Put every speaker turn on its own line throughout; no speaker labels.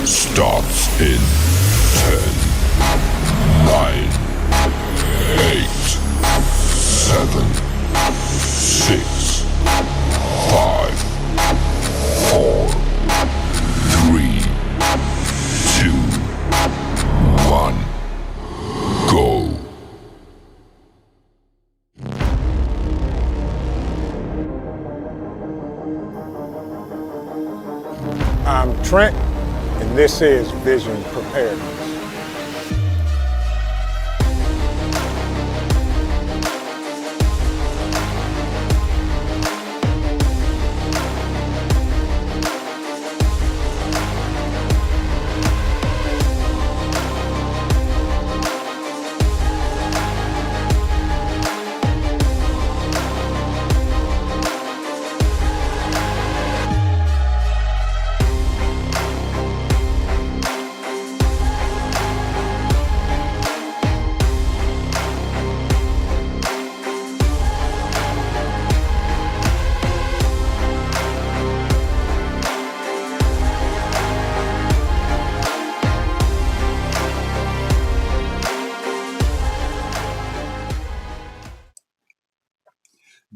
starts in 10, 9, 8, 7, 6, 5, 4, 3, 2, 1, go.
I'm Trent, and this is Vision Preparedness.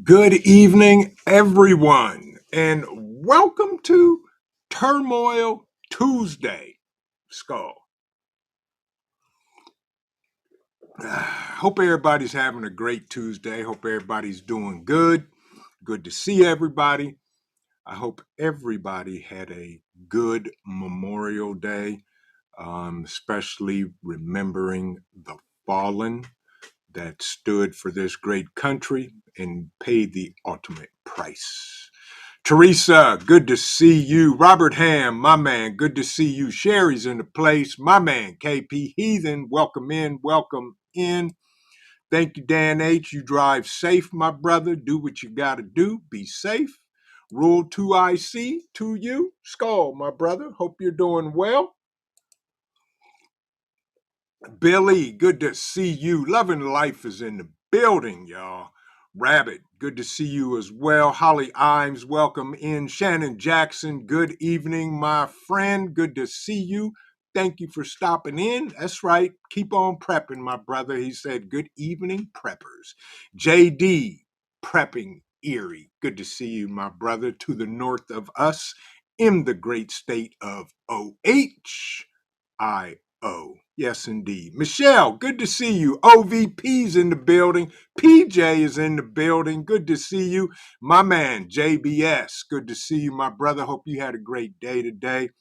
Good evening, everyone, and welcome to Turmoil Tuesday, Skull. Hope everybody's having a great Tuesday. Hope everybody's doing good. Good to see everybody. I hope everybody had a good Memorial Day, especially remembering the fallen that stood for this great country and paid the ultimate price. Teresa, good to see you. Robert Ham, my man, good to see you. Sherry's in the place. My man, KP Heathen, welcome in, welcome in. Thank you, Dan H. You drive safe, my brother. Do what you got to do. Be safe. Rule 2IC to you. Skull, my brother. Hope you're doing well. Billy, good to see you. Loving Life is in the building, y'all. Rabbit, good to see you as well. Holly Imes, welcome in. Shannon Jackson, good evening, my friend. Good to see you. Thank you for stopping in. That's right. Keep on prepping, my brother. He said, good evening, preppers. JD, prepping Erie. Good to see you, my brother, to the north of us in the great state of OHIO. Yes, indeed. Michelle, good to see you. OVP's in the building. PJ is in the building. Good to see you. My man, JBS, good to see you, my brother. Hope you had a great day today.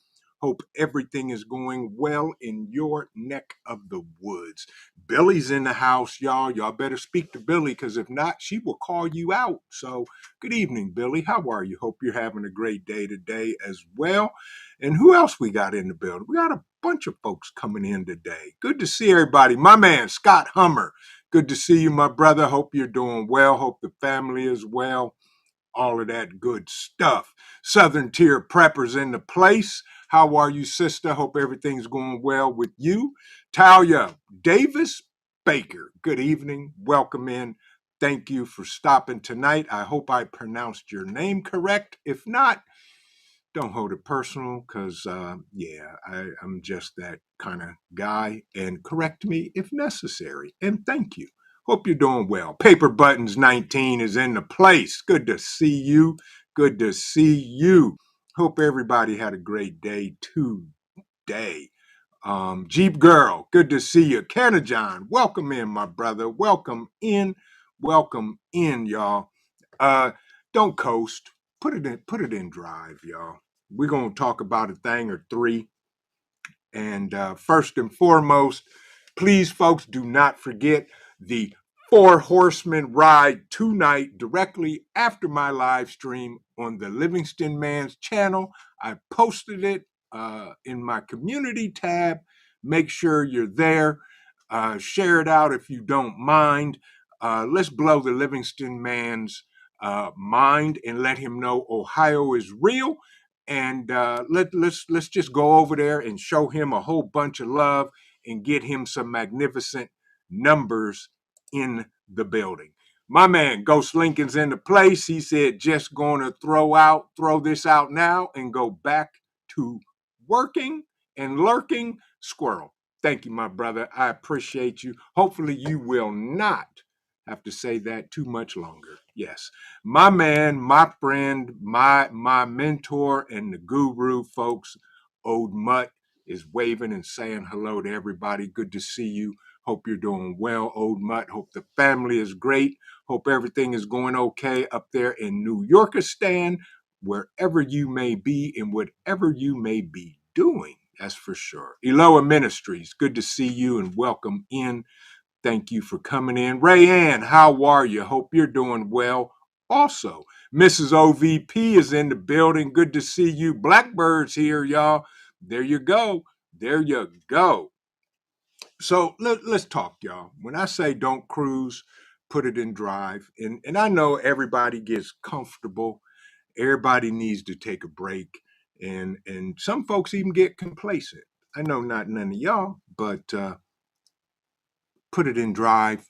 Hope everything is going well in your neck of the woods. Billy's in the house, y'all. Y'all better speak to Billy, because if not, she will call you out. So good evening, Billy. How are you? Hope you're having a great day today as well. And who else we got in the building? We got a bunch of folks coming in today. Good to see everybody. My man, Scott Hummer. Good to see you, my brother. Hope you're doing well. Hope the family is well. All of that good stuff. Southern Tier Preppers in the place. How are you, sister? Hope everything's going well with you. Talia Davis Baker, good evening. Welcome in. Thank you for stopping tonight. I hope I pronounced your name correct. If not, don't hold it personal, because, I'm just that kind of guy. And correct me if necessary. And thank you. Hope you're doing well. Paper Buttons 19 is in the place. Good to see you. Good to see you. Hope everybody had a great day today. Jeep Girl, good to see you. Canna John, welcome in, my brother. Welcome in. Welcome in, y'all. Don't coast. Put it in drive, y'all. We're going to talk about a thing or three. And first and foremost, please, folks, do not forget the Four Horsemen ride tonight directly after my live stream on the Livingston Man's channel. I posted it in my community tab. Make sure you're there. Share it out if you don't mind. Let's blow the Livingston Man's mind and let him know Ohio is real. And let's just go over there and show him a whole bunch of love and get him some magnificent numbers in the building. My man, Ghost Lincoln's in the place. He said, just going to throw this out now and go back to working. and lurking squirrel. Thank you, my brother. I appreciate you. Hopefully, you will not have to say that too much longer. Yes, my man, my friend, my mentor, and the guru, folks. Old Mutt is waving and saying hello to everybody. Good to see you. Hope you're doing well, Old Mutt. Hope the family is great. Hope everything is going okay up there in New Yorkistan, wherever you may be and whatever you may be doing. That's for sure. Eloah Ministries, good to see you and welcome in. Thank you for coming in. Ray Ann, how are you? Hope you're doing well. Also, Mrs. OVP is in the building. Good to see you. Blackbird's here, y'all. There you go. There you go. So let's talk, y'all. When I say don't cruise, put it in drive. And I know everybody gets comfortable. Everybody needs to take a break. And some folks even get complacent. I know not none of y'all, but put it in drive.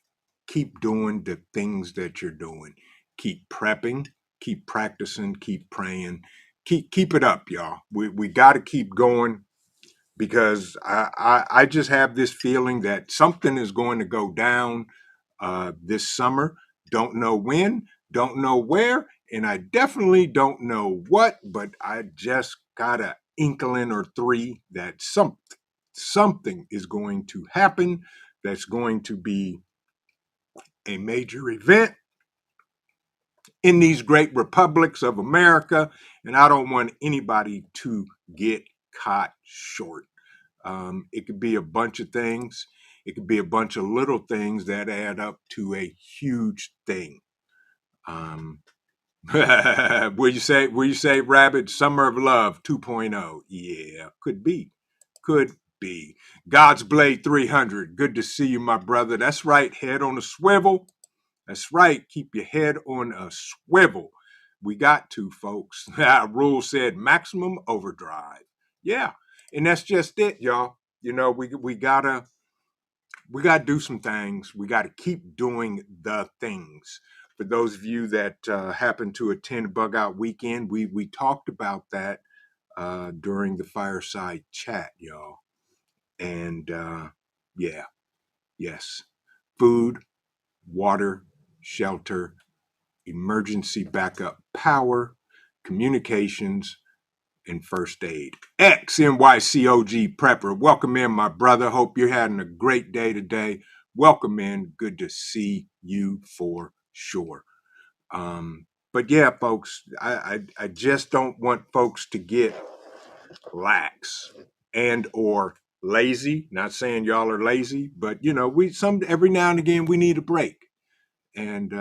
Keep doing the things that you're doing. Keep prepping, keep practicing, keep praying. Keep it up, y'all. We got to keep going because I just have this feeling that something is going to go down this summer. Don't know when, don't know where, and I definitely don't know what, but I just got an inkling or three that something is going to happen that's going to be a major event in these great republics of America, and I don't want anybody to get caught short. It could be a bunch of things. It could be a bunch of little things that add up to a huge thing. Um, will you say, Rabbit, Summer of Love 2.0? Yeah, could be. God's Blade 300. Good to see you, my brother. That's right. Head on a swivel. That's right. Keep your head on a swivel. We got to, folks. Rule said maximum overdrive. Yeah, and that's just it, y'all. You know, we gotta do some things. We gotta keep doing the things. For those of you that happen to attend Bug Out Weekend, we talked about that during the fireside chat, y'all. And yeah, yes, food, water, shelter, emergency backup power, communications, and first aid. XNYCOG Prepper, welcome in, my brother. Hope you're having a great day today. Welcome in. Good to see you for sure. But yeah, folks, I just don't want folks to get lax and or lazy. Not saying y'all are lazy, but you know, we some every now and again we need a break. And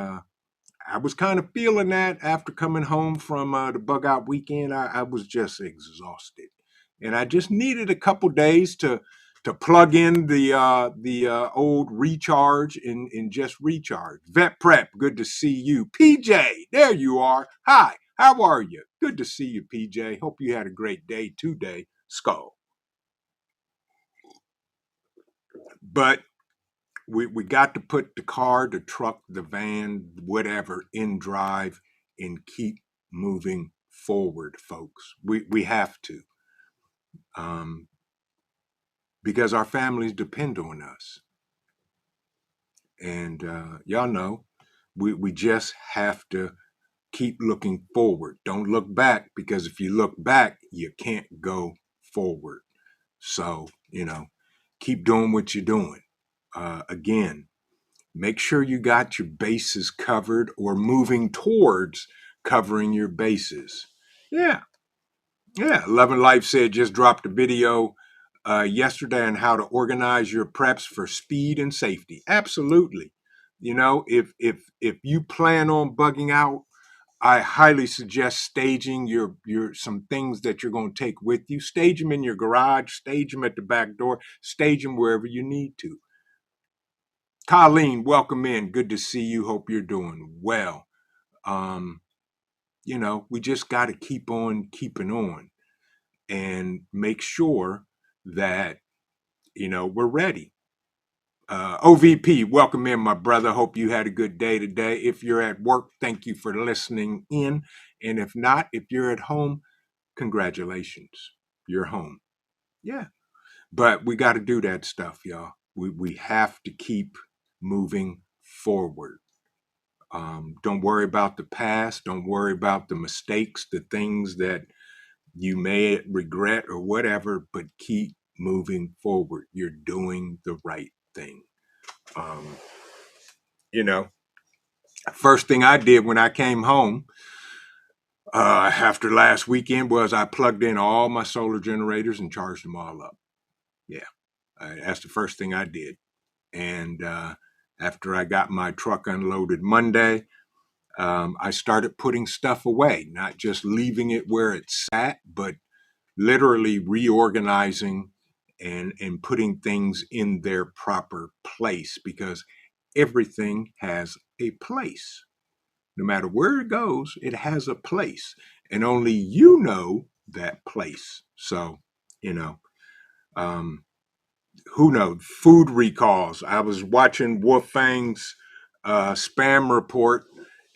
I was kind of feeling that after coming home from the bug out weekend. I was just exhausted, and I just needed a couple days to plug in the old recharge and just recharge. Vet Prep, good to see you. PJ, there you are. Hi, how are you? Good to see you, PJ. Hope you had a great day today. Skull, but we got to put the car, the truck, the van, whatever in drive and keep moving forward, folks. We have to, um, because our families depend on us, and y'all know we just have to keep looking forward. Don't look back, because if you look back, you can't go forward. So you know, keep doing what you're doing. Again, make sure you got your bases covered or moving towards covering your bases. Yeah, yeah. Love and Life said just dropped a video yesterday on how to organize your preps for speed and safety. Absolutely. You know, if you plan on bugging out, I highly suggest staging your some things that you're going to take with you. Stage them in your garage, stage them at the back door, stage them wherever you need to. Colleen, welcome in. Good to see you. Hope you're doing well. Um, you know, we just got to keep on keeping on and make sure that, you know, we're ready. OVP, welcome in, my brother. Hope you had a good day today. If you're at work, thank you for listening in. And if not, if you're at home, congratulations. You're home. Yeah. But we got to do that stuff, y'all. We have to keep moving forward. Don't worry about the past. Don't worry about the mistakes, the things that you may regret or whatever, but keep moving forward. You're doing the right thing. Um, you know, first thing I did when I came home after last weekend was I plugged in all my solar generators and charged them all up. Yeah, that's the first thing I did. And after I got my truck unloaded Monday, I started putting stuff away, not just leaving it where it sat, but literally reorganizing and putting things in their proper place because everything has a place. No matter where it goes, it has a place, and only you know that place. So, you know, um, who knows? Food recalls. I was watching Wolf Fang's spam report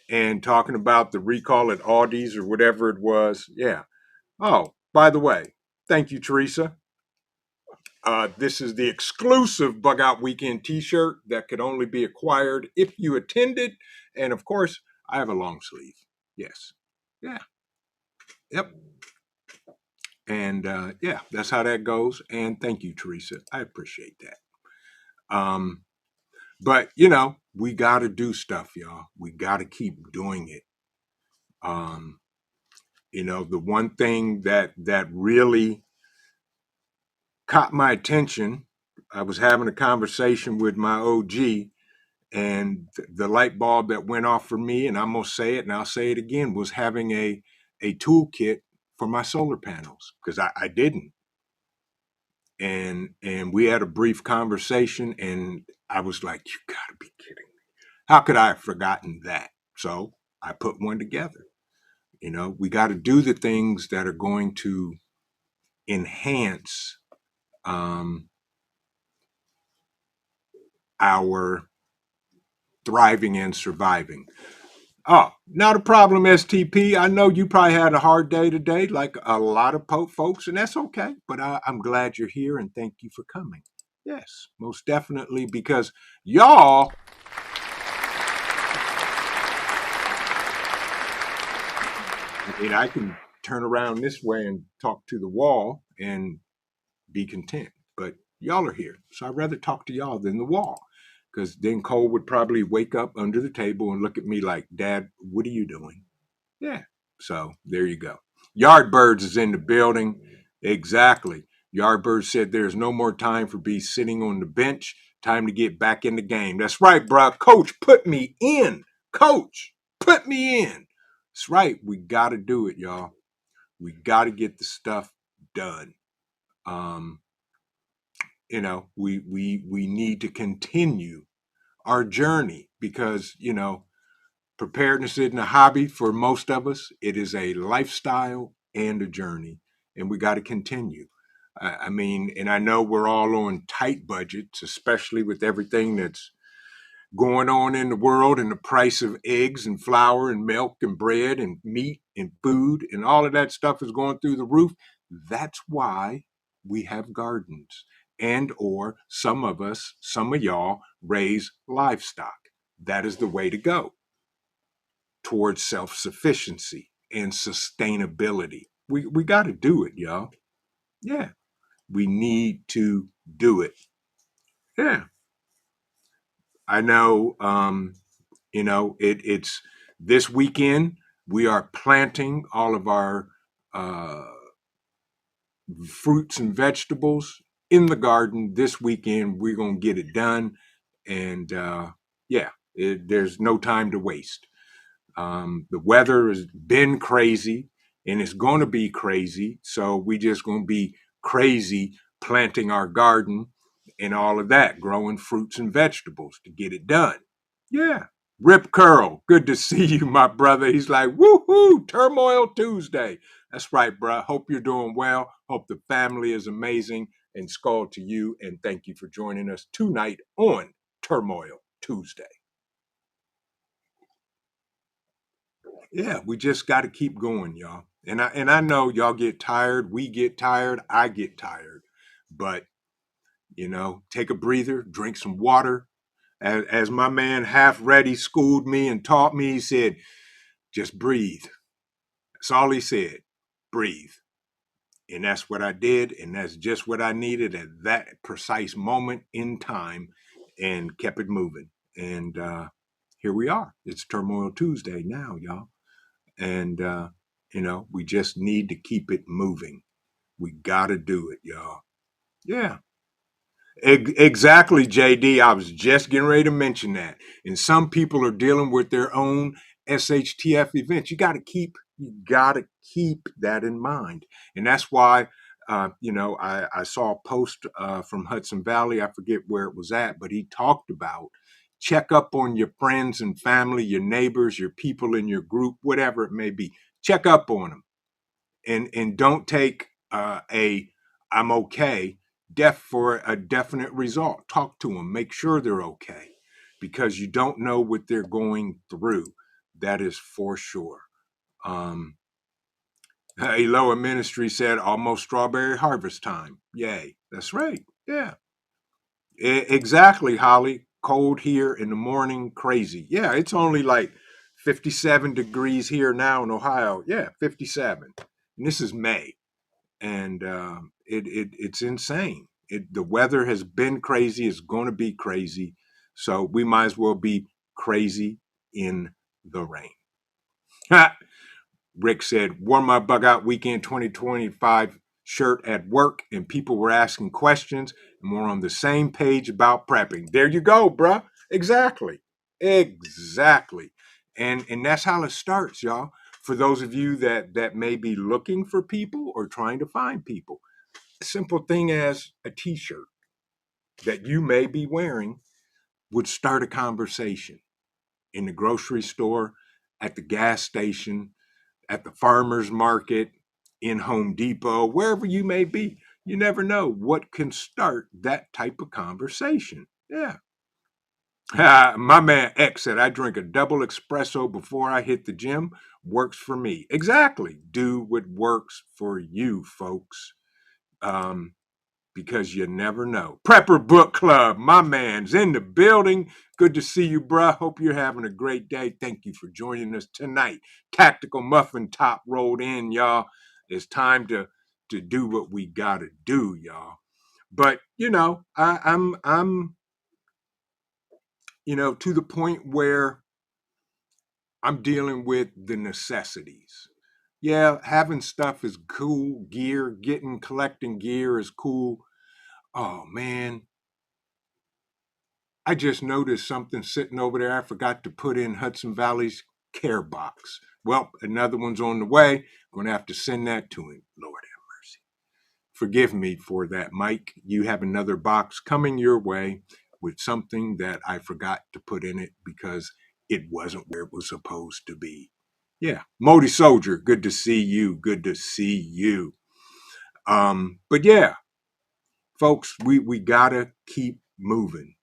and talking about the recall at Aldi's or whatever it was. Yeah. Oh, by the way, thank you, Teresa. This is the exclusive Bug Out Weekend t shirt that could only be acquired if you attended. And of course, I have a long sleeve. Yes. Yeah. Yep. And yeah, that's how that goes. And thank you, Teresa. I appreciate that. Um, but, we got to do stuff, y'all. We got to keep doing it. Um, the one thing that really caught my attention, I was having a conversation with my OG, and the light bulb that went off for me, and I'm gonna say it, and I'll say it again, was having a toolkit for my solar panels because I didn't, and we had a brief conversation, and I was like, "You gotta be kidding me! How could I have forgotten that?" So I put one together. We got to do the things that are going to enhance um, our thriving and surviving. Oh, not a problem, STP. I know you probably had a hard day today, like a lot of folks, and that's okay. But I'm glad you're here and thank you for coming. Yes, most definitely, because y'all, I can turn around this way and talk to the wall and be content. But y'all are here. So I'd rather talk to y'all than the wall. Because then Cole would probably wake up under the table and look at me like, Dad, what are you doing? Yeah. So there you go. Yardbirds is in the building. Exactly. Yardbirds said there's no more time for be sitting on the bench. Time to get back in the game. That's right, bro. Coach, put me in. Coach, put me in. That's right. We got to do it, y'all. We got to get the stuff done. Um, we need to continue our journey because, preparedness isn't a hobby for most of us. It is a lifestyle and a journey, and we got to continue. I mean, and I know we're all on tight budgets, especially with everything that's going on in the world and the price of eggs and flour and milk and bread and meat and food and all of that stuff is going through the roof. That's why we have gardens and or some of y'all raise livestock. That is the way to go towards self-sufficiency and sustainability. We got to do it, y'all. Yeah, we need to do it. Yeah, I know. It's this weekend. We are planting all of our uh, fruits and vegetables in the garden this weekend. We're gonna get it done, and yeah, there's no time to waste. The weather has been crazy and it's going to be crazy. So we just going to be crazy planting our garden and all of that, growing fruits and vegetables to get it done. Yeah. Rip Curl, good to see you, my brother. He's like, woohoo, Turmoil Tuesday. That's right, bro. Hope you're doing well. Hope the family is amazing. And skull to you. And thank you for joining us tonight on Turmoil Tuesday. Yeah, we just got to keep going, y'all. And I know y'all get tired. We get tired. I get tired. But, take a breather, drink some water. As my man Half Ready schooled me and taught me, he said, just breathe. That's all he said. Breathe. And that's what I did. And that's just what I needed at that precise moment in time, and kept it moving. And here we are. It's Turmoil Tuesday now, y'all. And, we just need to keep it moving. We got to do it, y'all. Yeah. Exactly, JD. I was just getting ready to mention that. And some people are dealing with their own SHTF events. You got to keep that in mind. And that's why, I saw a post from Hudson Valley. I forget where it was at, but he talked about check up on your friends and family, your neighbors, your people in your group, whatever it may be. Check up on them, and don't take a I'm okay for a definite result. Talk to them, make sure they're okay, because you don't know what they're going through. That is for sure. Eloah Ministry said almost strawberry harvest time. Yay. That's right. Yeah. Exactly, Holly. Cold here in the morning, crazy. Yeah, it's only like 57 degrees here now in Ohio. Yeah, 57. And this is May. And it's insane. The weather has been crazy. It's going to be crazy. So we might as well be crazy in the rain. Rick said, wore my bug out weekend 2025 shirt at work, and people were asking questions, and we're on the same page about prepping. There you go, bruh. Exactly. Exactly. And that's how it starts, y'all. For those of you that may be looking for people or trying to find people, a simple thing as a t-shirt that you may be wearing would start a conversation in the grocery store, at the gas station, at the farmer's market, in Home Depot, wherever you may be. You never know what can start that type of conversation. Yeah. My man X said, I drink a double espresso before I hit the gym. Works for me. Exactly. Do what works for you, folks. Because you never know. Prepper Book Club, my man's in the building. Good to see you, bruh. Hope you're having a great day. Thank you for joining us tonight. Tactical Muffin Top rolled in, y'all. It's time to do what we gotta do, y'all. But I'm to the point where I'm dealing with the necessities. Yeah, having stuff is cool. Collecting gear is cool. Oh man, I just noticed something sitting over there. I forgot to put in Hudson Valley's care box. Well, another one's on the way. Going to have to send that to him. Lord have mercy. Forgive me for that, Mike. You have another box coming your way with something that I forgot to put in it because it wasn't where it was supposed to be. Yeah. Modi Soldier, good to see you. Good to see you. But yeah, folks, we gotta keep moving.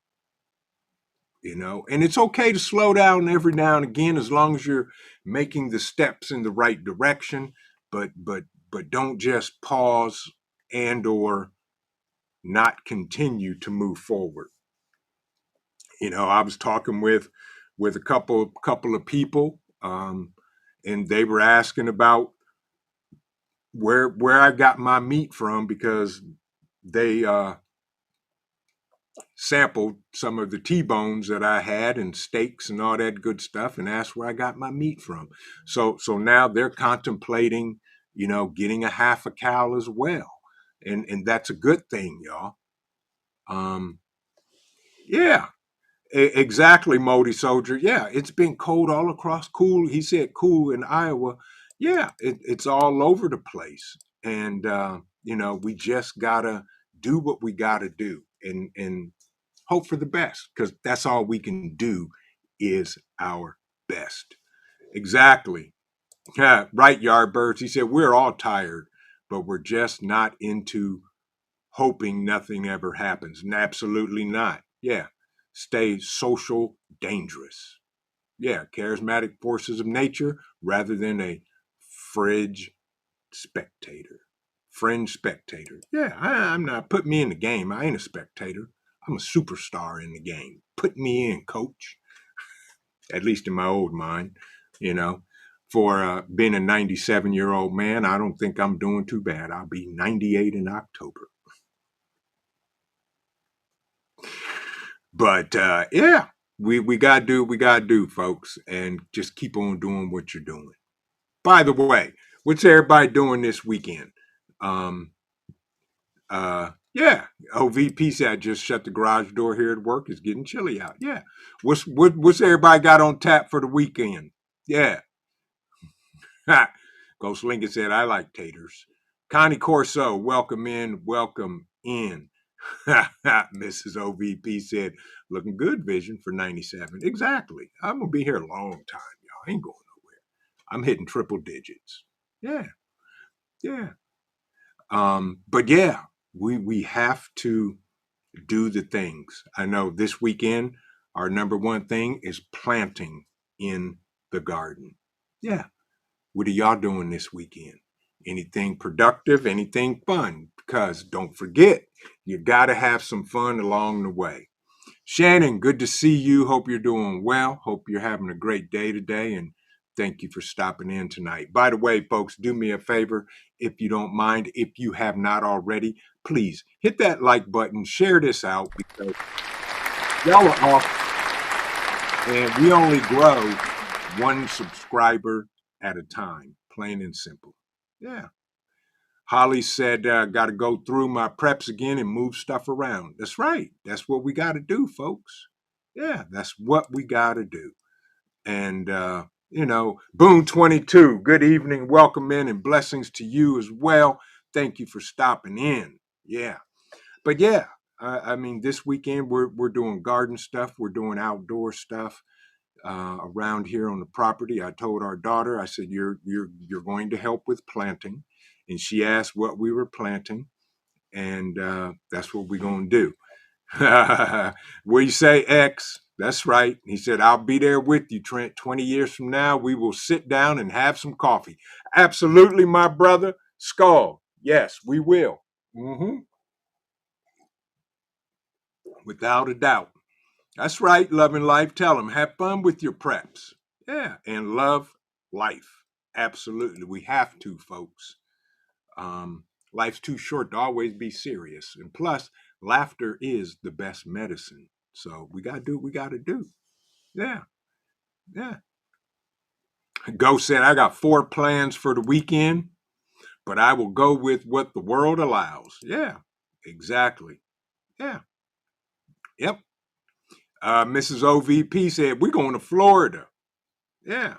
And it's okay to slow down every now and again as long as you're making the steps in the right direction, but don't just pause and or not continue to move forward. I was talking with a couple of people, and they were asking about where I got my meat from, because they sampled some of the T-bones that I had and steaks and all that good stuff, and asked where I got my meat from. So now they're contemplating, getting a half a cow as well. And that's a good thing, y'all. Um, yeah, exactly, Modi Soldier. Yeah, it's been cold all across. Cool, he said cool in Iowa. Yeah, it's all over the place. And we just gotta do what we gotta do. And hope for the best, because that's all we can do is our best. Exactly. Yeah, right, Yardbirds. He said, we're all tired, but we're just not into hoping nothing ever happens. And absolutely not. Yeah. Stay social dangerous. Yeah. Charismatic forces of nature rather than a fridge spectator. fringe spectator. Yeah, I'm not. Put me in the game. I ain't a spectator. I'm a superstar in the game. Put me in, coach. At least in my old mind, you know. For being a 97-year-old man, I don't think I'm doing too bad. I'll be 98 in October. But yeah, we gotta do what we gotta do, folks, and just keep on doing what you're doing. By the way, what's everybody doing this weekend? Um, yeah, OVP said I just shut the garage door here at work. It's getting chilly out. Yeah, what's everybody got on tap for the weekend? Yeah, Ghost Lincoln said I like taters. Connie Corso, welcome in, welcome in. Mrs. OVP said, looking good, Vision, for 97. Exactly. I'm going to be here a long time, y'all. I ain't going nowhere. I'm hitting triple digits. Yeah, yeah. But yeah, we have to do the things. I know this weekend, our number one thing is planting in the garden. Yeah. What are y'all doing this weekend? Anything productive, anything fun? Because don't forget, you got to have some fun along the way. Shannon, good to see you. Hope you're doing well. Hope you're having a great day today. And thank you for stopping in tonight. By the way, folks, do me a favor, if you don't mind, if you have not already, please hit that like button, share this out, because y'all are awesome. And we only grow one subscriber at a time, plain and simple. Yeah. Holly said, got to go through my preps again and move stuff around. That's right. That's what we got to do, folks. Yeah, that's what we got to do. And, Boom 22, good evening, welcome in, and blessings to you as well. Thank you for stopping in. Yeah. But yeah, I mean, this weekend we're doing garden stuff, we're doing outdoor stuff. Around here on the property. I told our daughter, I said, you're going to help with planting. And she asked what we were planting. And that's what we're going to do. What you say, X? That's right. He said, I'll be there with you, Trent. 20 years from now, we will sit down and have some coffee. Absolutely, my brother. Skull. Yes, we will. Mm-hmm. Without a doubt. That's right, loving life. Tell them, have fun with your preps. Yeah, and love life. Absolutely. We have to, folks. Life's too short to always be serious. And plus, laughter is the best medicine. So we got to do what we got to do. Yeah, yeah. Ghost said, I got 4 plans for the weekend, but I will go with what the world allows. Yeah, exactly. Yeah, yep. Mrs. OVP said, we're going to Florida. Yeah.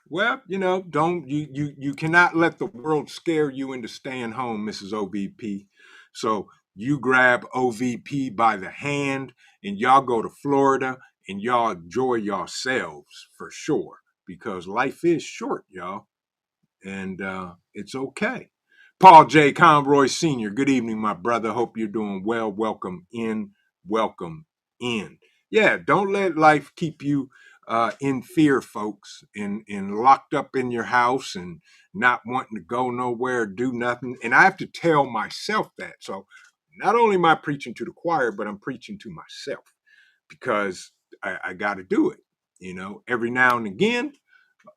Well, don't you cannot let the world scare you into staying home, Mrs. OVP. So you grab OVP by the hand and y'all go to Florida and y'all enjoy yourselves for sure, because life is short, y'all, and it's okay. Paul J. Conroy Sr., good evening, my brother. Hope you're doing well. Welcome in. Welcome in. Yeah, don't let life keep you in fear, folks, and locked up in your house and not wanting to go nowhere, do nothing. And I have to tell myself that. So not only am I preaching to the choir, but I'm preaching to myself, because I got to do it. Every now and again,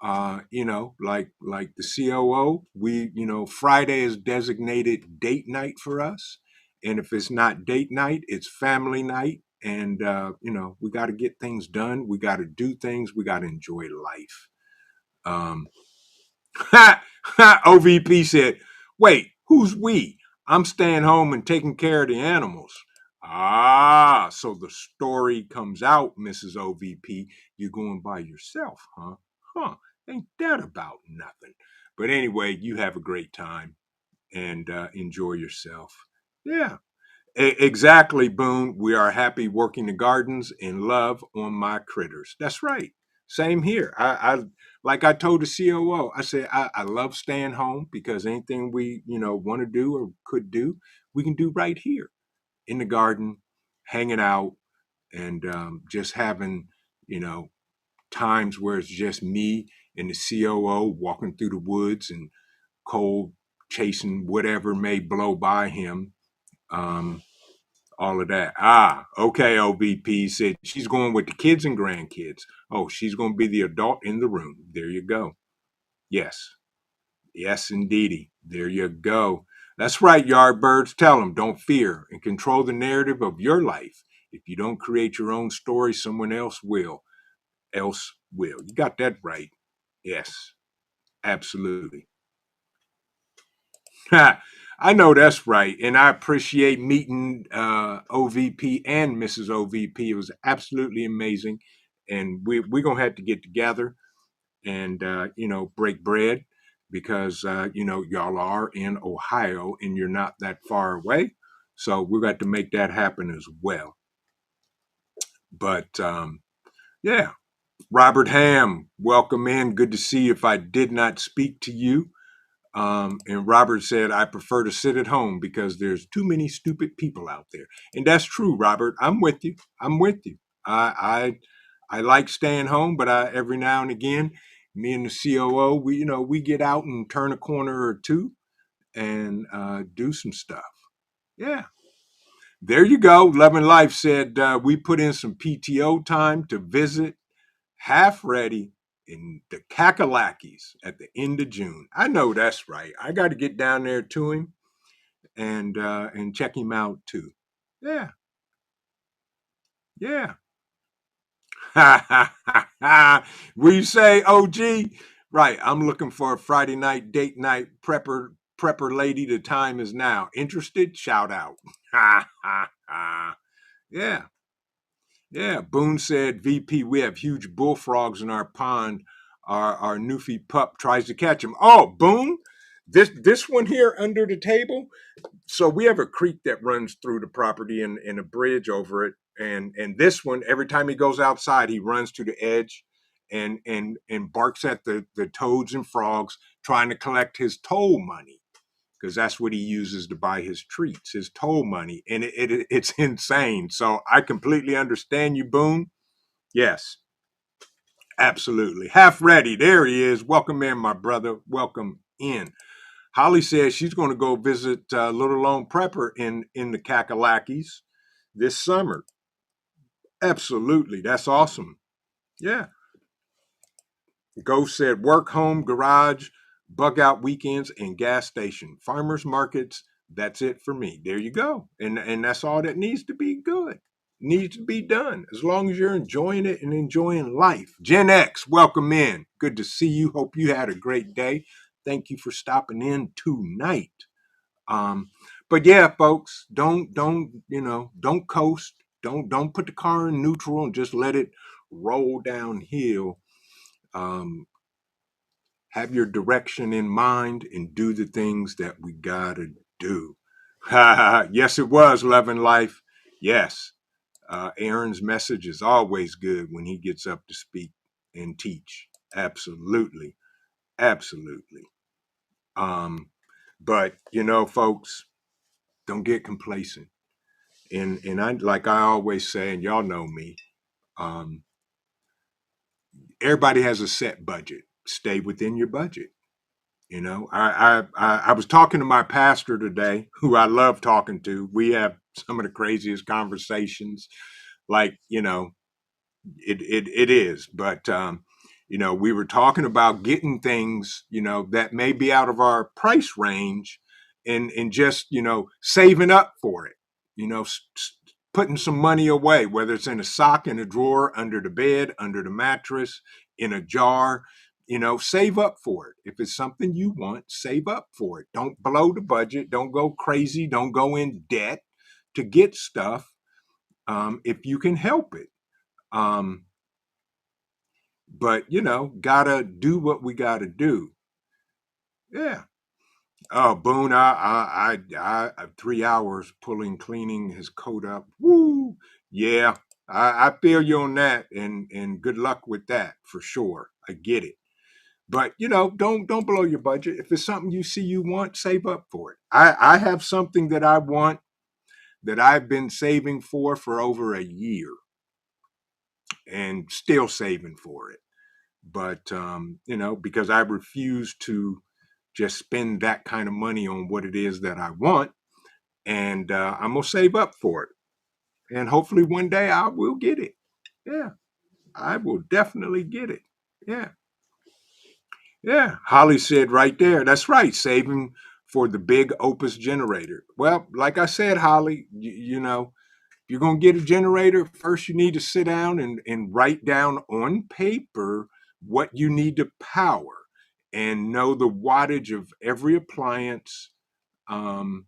like the COO, we, Friday is designated date night for us. And if it's not date night, it's family night. And, we got to get things done. We got to do things. We got to enjoy life. Um, OVP said, wait, who's we? I'm staying home and taking care of the animals. Ah, so the story comes out, Mrs. OVP. You're going by yourself, huh? Huh. Ain't that about nothing? But anyway, you have a great time and enjoy yourself. Yeah, exactly, Boone. We are happy working the gardens and love on my critters. That's right. Same here. I like I told the COO, I said I love staying home, because anything we want to do or could do, we can do right here in the garden, hanging out, and just having you know times where it's just me and the COO walking through the woods and cold chasing whatever may blow by him. All of that. Okay, OVP said she's going with the kids and grandkids. Oh, she's going to be the adult in the room. There you go. Yes. Yes, indeedy. There you go. That's right, Yardbirds. Tell them, don't fear and control the narrative of your life. If you don't create your own story, someone else will. Else will. You got that right. Yes, absolutely. I know that's right. And I appreciate meeting OVP and Mrs. OVP. It was absolutely amazing. And we're going to have to get together and, break bread because, y'all are in Ohio and you're not that far away. So we've got to make that happen as well. But yeah, Robert Ham, welcome in. Good to see you. If I did not speak to you, and Robert said, I prefer to sit at home because there's too many stupid people out there. And that's true, Robert. I'm with you. I'm with you. I like staying home, but every now and again, me and the COO, we get out and turn a corner or two and do some stuff. Yeah. There you go. Love and Life said we put in some PTO time to visit half ready in the Kakalakis at the end of June. I know that's right. I got to get down there to him and check him out too. Yeah, yeah. We say OG, right? I'm looking for a Friday night date night prepper lady. The time is now. Interested? Shout out. Yeah. Yeah, Boone said, VP, we have huge bullfrogs in our pond. Our Newfie pup tries to catch them. Oh, Boone, this one here under the table. So we have a creek that runs through the property and a bridge over it. And this one, every time he goes outside, he runs to the edge and barks at the toads and frogs, trying to collect his toll money because that's what he uses to buy his treats, his toll money. And it's insane. So I completely understand you, Boone. Yes, absolutely. Half ready. There he is. Welcome in, my brother. Welcome in. Holly says she's going to go visit Little Lone Prepper in the Kakalakis this summer. Absolutely. That's awesome. Yeah. Ghost said work, home, garage, bug out weekends, and gas station. Farmers markets, that's it for me. There you go. And that's all that needs to be good. Needs to be done. As long as you're enjoying it and enjoying life. Gen X, welcome in. Good to see you. Hope you had a great day. Thank you for stopping in tonight. But yeah, folks, don't coast. Don't put the car in neutral and just let it roll downhill. Have your direction in mind and do the things that we gotta do. Yes, it was Love and Life. Yes. Aaron's message is always good when he gets up to speak and teach. Absolutely. Absolutely. But folks, don't get complacent. And I, like I always say, and y'all know me, everybody has a set budget. Stay within your budget. I was talking to my pastor today, who I love talking to. We have some of the craziest conversations, like it is. But we were talking about getting things that may be out of our price range, and just saving up for it. Putting some money away, whether it's in a sock, in a drawer, under the bed, under the mattress, in a jar. Save up for it. If it's something you want, save up for it. Don't blow the budget. Don't go crazy. Don't go in debt to get stuff if you can help it. But gotta do what we gotta do. Yeah. Oh, Boone, I 3 hours cleaning his coat up. Woo. Yeah. I feel you on that, and good luck with that for sure. I get it. But don't blow your budget. If it's something you see you want, save up for it. I have something that I want that I've been saving for over a year, and still saving for it. But because I refuse to just spend that kind of money on what it is that I want. And I'm going to save up for it. And hopefully one day I will get it. Yeah, I will definitely get it. Yeah. Yeah. Holly said right there. That's right. Saving for the big Opus generator. Well, like I said, Holly, you know, if you're going to get a generator, first you need to sit down and write down on paper what you need to power and know the wattage of every appliance um,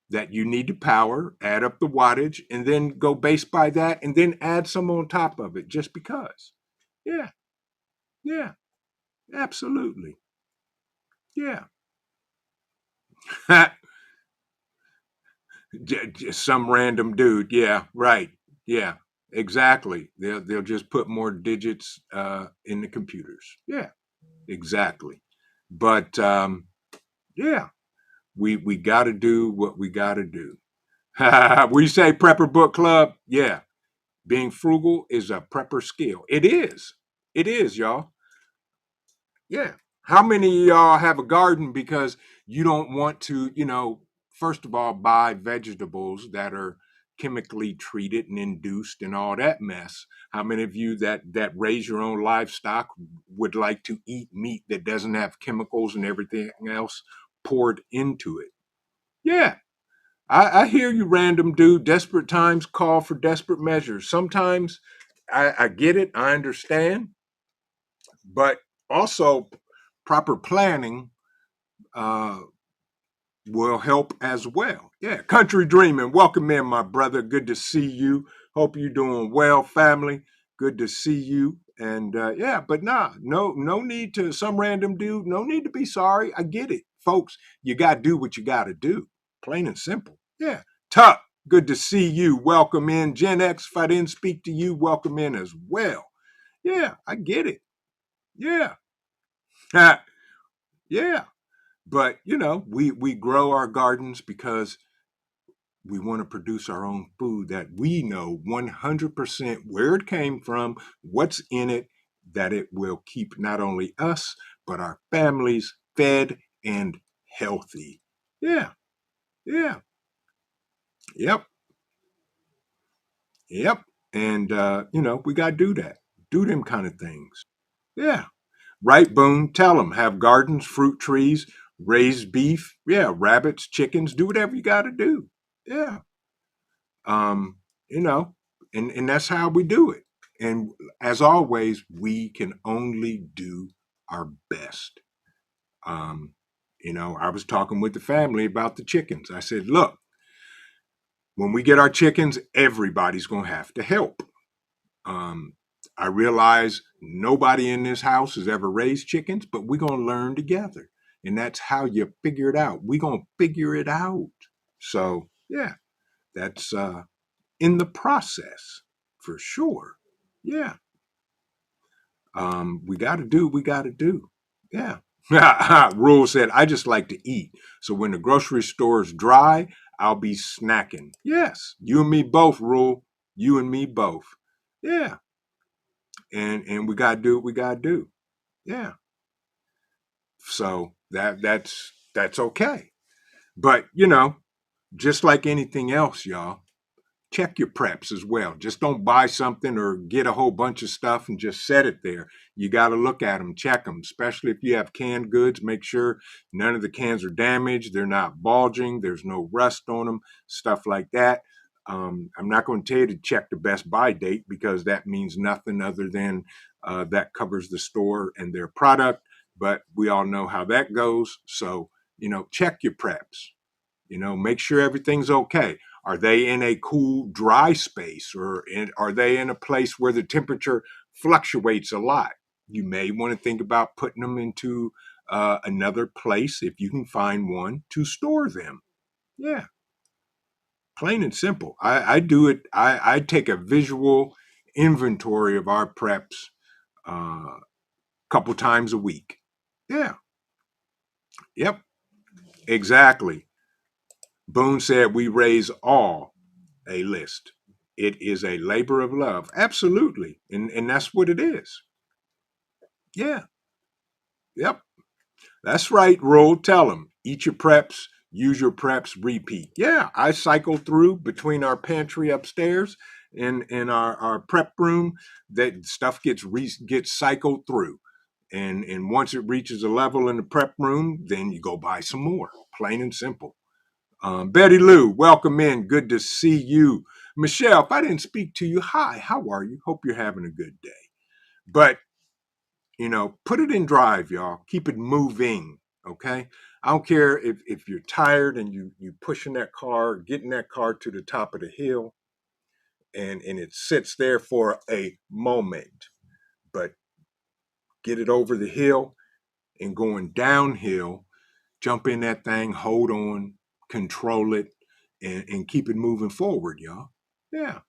that you need to power, add up the wattage, and then go based by that, and then add some on top of it just because. Yeah, yeah, absolutely. Yeah. Some random dude. Yeah, right. Yeah, exactly. They'll just put more digits in the computers. Yeah, exactly. But yeah, we got to do what we got to do. We say prepper book club. Yeah, being frugal is a prepper skill. It is. It is, y'all. Yeah. How many of y'all have a garden because you don't want to, first of all, buy vegetables that are chemically treated and induced and all that mess? How many of you that raise your own livestock would like to eat meat that doesn't have chemicals and everything else poured into it? Yeah. I hear you, random dude. Desperate times call for desperate measures. Sometimes I get it, I understand, but also proper planning uh, will help as well. Yeah, country dreaming. Welcome in, my brother. Good to see you. Hope you're doing well, family. Good to see you. And yeah, but no need to some random dude. No need to be sorry. I get it, folks. You got to do what you got to do. Plain and simple. Yeah. Tuck. Good to see you. Welcome in, Gen X. If I didn't speak to you, welcome in as well. Yeah, I get it. Yeah. Yeah. But we grow our gardens because we want to produce our own food that we know 100% where it came from, what's in it, that it will keep not only us but our families fed and healthy. Yeah, yeah, yep, yep. And we got to do that, do them kind of things. Yeah. Right, Boone? Tell them. Have gardens, fruit trees, raise beef. Yeah, rabbits, chickens. Do whatever you got to do. Yeah. Um, you know, and that's how we do it. And as always, we can only do our best. Um, I was talking with the family about the chickens. I said, look, when we get our chickens, everybody's going to have to help. Um, I realize nobody in this house has ever raised chickens, but we're going to learn together. And that's how you figure it out. We're going to figure it out. So, yeah, that's in the process for sure. Yeah. We got to do, we got to do. Yeah. Rule said, I just like to eat. So when the grocery store is dry, I'll be snacking. Yes. You and me both, Rule. You and me both. Yeah. And we got to do what we got to do. Yeah. So that's okay. But, just like anything else, y'all, check your preps as well. Just don't buy something or get a whole bunch of stuff and just set it there. You got to look at them, check them, especially if you have canned goods. Make sure none of the cans are damaged, they're not bulging, there's no rust on them, stuff like that. I'm not going to tell you to check the best buy date because that means nothing other than that covers the store and their product. But we all know how that goes. So, check your preps. Make sure everything's okay. Are they in a cool, dry space, or are they in a place where the temperature fluctuates a lot? You may want to think about putting them into another place if you can find one to store them. Yeah, plain and simple. I do it. I take a visual inventory of our preps a couple times a week. Yeah. Yep. Exactly. Boone said we raise all a list. It is a labor of love. Absolutely. And that's what it is. Yeah. Yep. That's right, Rule. Tell them. Eat your preps, use your preps, repeat. Yeah, I cycle through between our pantry upstairs and our prep room. That stuff gets cycled through. And once it reaches a level in the prep room, then you go buy some more. Plain and simple. Betty Lou, welcome in. Good to see you. Michelle, if I didn't speak to you, hi, how are you? Hope you're having a good day. But put it in drive, y'all. Keep it moving. Okay. I don't care if you're tired and you pushing that car, getting that car to the top of the hill, and it sits there for a moment, but get it over the hill and going downhill, jump in that thing, hold on, control it, and keep it moving forward, y'all. Yeah.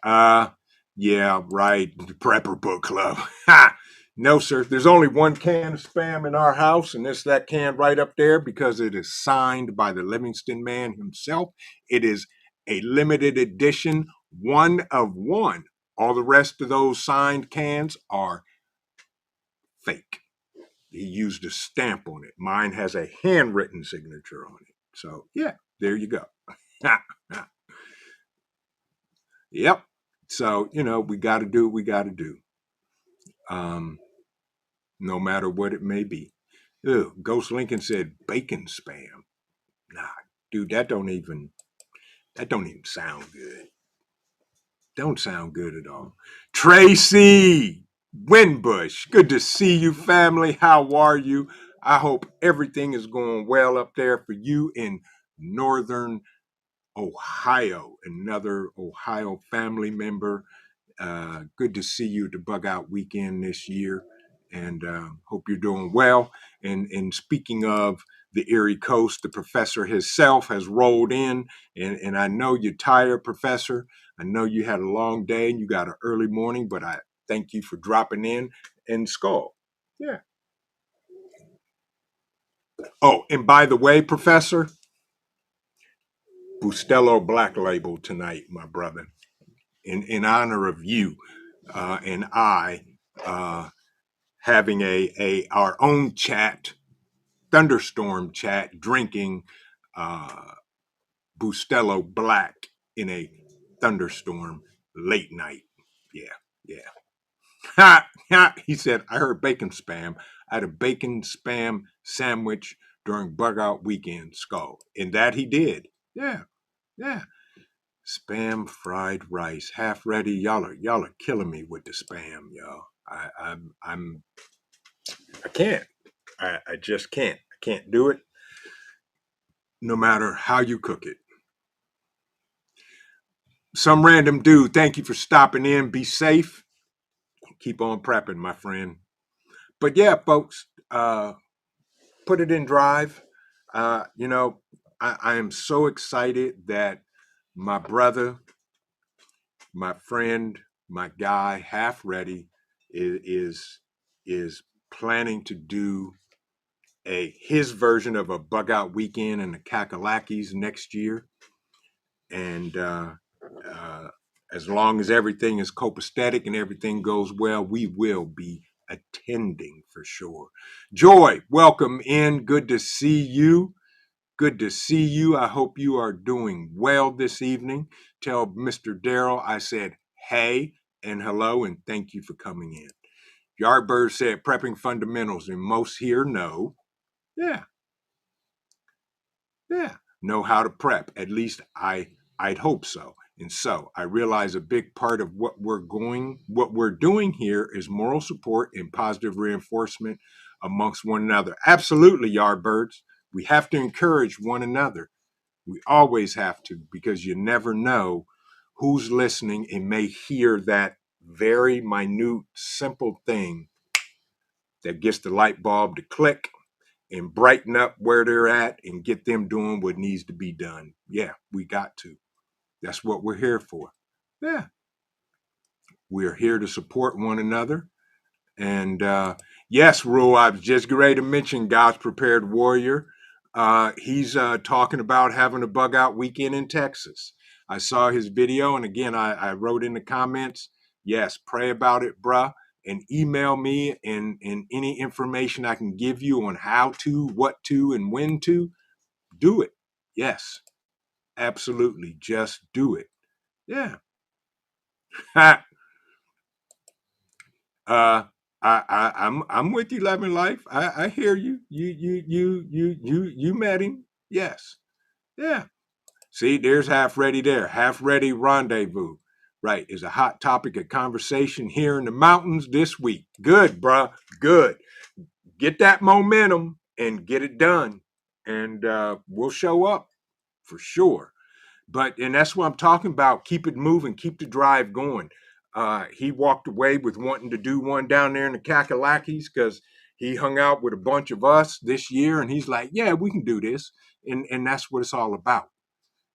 Uh, yeah, right. The Prepper Book Club. Ha! No, sir. There's only one can of spam in our house, and it's that can right up there because it is signed by the Livingston man himself. It is a limited edition, one of one. All the rest of those signed cans are fake. He used a stamp on it. Mine has a handwritten signature on it. So, yeah, there you go. Yep. So, we got to do what we got to do. No matter what it may be. Ugh, Ghost Lincoln said bacon spam. Nah, dude, that don't even sound good. Don't sound good at all. Tracy Winbush, good to see you, family. How are you? I hope everything is going well up there for you in northern Ohio. Another Ohio family member. Good to see you at the Bug Out Weekend this year, and hope you're doing well. And speaking of the Erie Coast, the professor himself has rolled in, and I know you're tired, Professor. I know you had a long day and you got an early morning, but I thank you for dropping in and Skull. Yeah. Oh, and by the way, Professor, Bustelo Black Label tonight, my brother, in honor of you and I. Having a our own chat, thunderstorm chat, drinking uh, Bustelo Black in a thunderstorm late night. Yeah, yeah. Ha, ha. He said, I heard bacon spam. I had a bacon spam sandwich during Bug Out Weekend, Skull. And that he did. Yeah, yeah. Spam fried rice, half ready. Y'all are killing me with the spam, y'all. I can't. I just can't. I can't do it no matter how you cook it. Some random dude, thank you for stopping in. Be safe. Keep on prepping, my friend. But yeah, folks, put it in drive. Uh, you know, I am so excited that my brother, my friend, my guy, half ready, is planning to do his version of a bug out weekend in the Kakalakis next year. And uh, as long as everything is copacetic and everything goes well, we will be attending for sure. Joy, welcome in. Good to see you. Good to see you. I hope you are doing well this evening. Tell Mr. Darrell I said hey and hello and thank you for coming in. Yardbird said prepping fundamentals, and most here know. Yeah, yeah, know how to prep. At least I'd hope so. And so I realize a big part of what we're doing here is moral support and positive reinforcement amongst one another. Absolutely, Yardbirds. We have to encourage one another. We always have to, because you never know who's listening and may hear that very minute, simple thing that gets the light bulb to click and brighten up where they're at and get them doing what needs to be done. Yeah, we got to. That's what we're here for. Yeah. We're here to support one another. And yes, Rule, I was just ready to mention God's Prepared Warrior. He's talking about having a bug out weekend in Texas. I saw his video, and again, I wrote in the comments, yes, pray about it, bruh. and email me and any information I can give you on how to, what to, and when to, do it. Yes, absolutely. Just do it. Yeah. uh, I'm with you, Loving Life. I hear you. You met him. Yes. Yeah. See, there's Half Ready there. Half Ready Rendezvous. Right, is a hot topic of conversation here in the mountains this week. Good, bruh. Good. Get that momentum and get it done. And we'll show up for sure. And that's what I'm talking about. Keep it moving, keep the drive going. He walked away with wanting to do one down there in the Kakalakis because he hung out with a bunch of us this year, and he's like, yeah, we can do this. And that's what it's all about.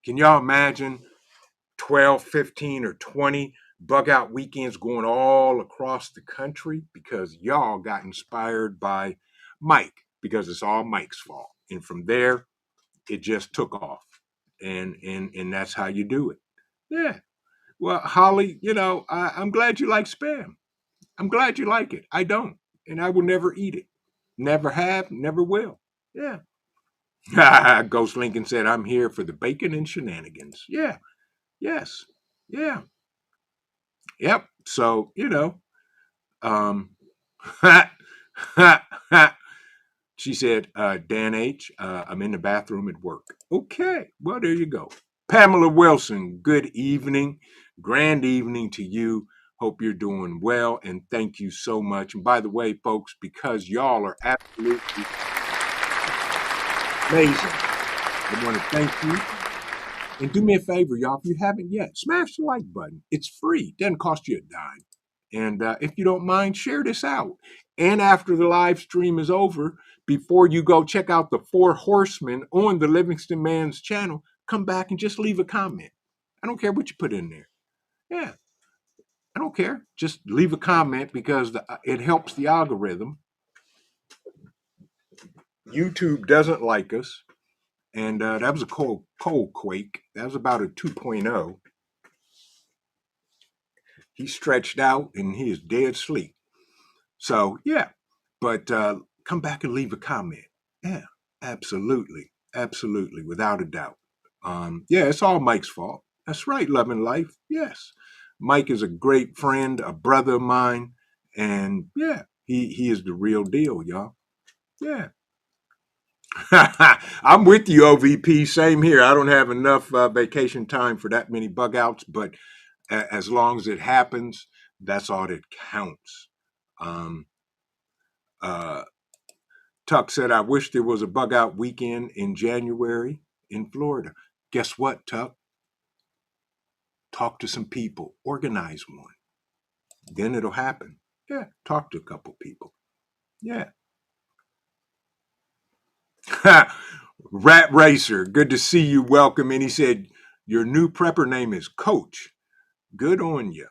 Can y'all imagine 12, 15, or 20 bug out weekends going all across the country because y'all got inspired by Mike, because it's all Mike's fault. And from there, it just took off. And that's how you do it. Yeah. Well, Holly, I'm glad you like spam. I'm glad you like it. I don't, and I will never eat it. Never have, never will. Yeah. Ghost Lincoln said, I'm here for the bacon and shenanigans. Yeah. Yes. Yeah. Yep. So, um, she said, Dan H., I'm in the bathroom at work. Okay. Well, there you go. Pamela Wilson, good evening. Grand evening to you. Hope you're doing well, and thank you so much. And by the way, folks, because y'all are absolutely amazing, I want to thank you. And do me a favor, y'all, if you haven't yet, smash the like button. It's free. Doesn't cost you a dime. And if you don't mind, share this out. And after the live stream is over, before you go check out the 4 Horsemen on the Livingston Man's channel, come back and just leave a comment. I don't care what you put in there. Yeah, I don't care. Just leave a comment because it helps the algorithm. YouTube doesn't like us. And that was a cold quake. That was about a 2.0. He stretched out and he is dead asleep. So, yeah. But come back and leave a comment. Yeah, absolutely. Absolutely. Without a doubt. Yeah, it's all Mike's fault. That's right, Loving Life. Yes. Mike is a great friend, a brother of mine. And yeah, he is the real deal, y'all. Yeah. I'm with you, OVP. Same here. I don't have enough vacation time for that many bug outs, but as long as it happens, that's all that counts. Tuck said, I wish there was a bug out weekend in January in Florida. Guess what, Tuck? Talk to some people, organize one. Then it'll happen. Yeah, talk to a couple people. Yeah. Rat Racer, good to see you. Welcome. And he said, your new prepper name is Coach. Good on you.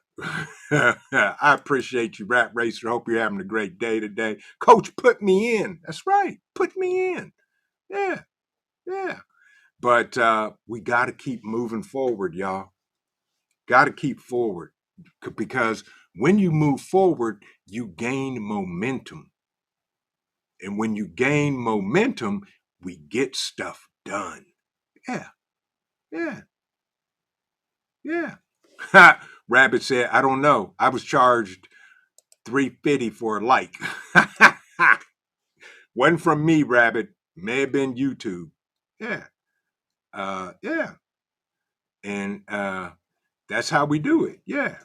I appreciate you, Rat Racer. Hope you're having a great day today. Coach, put me in. That's right. Put me in. Yeah. Yeah. But we got to keep moving forward, y'all. Got to keep forward. Because when you move forward, you gain momentum. And when you gain momentum, we get stuff done. Yeah. Yeah. Yeah. Rabbit said, I don't know. I was charged $350 for a like. Wasn't from me, Rabbit. May have been YouTube. Yeah. Yeah. And that's how we do it. Yeah.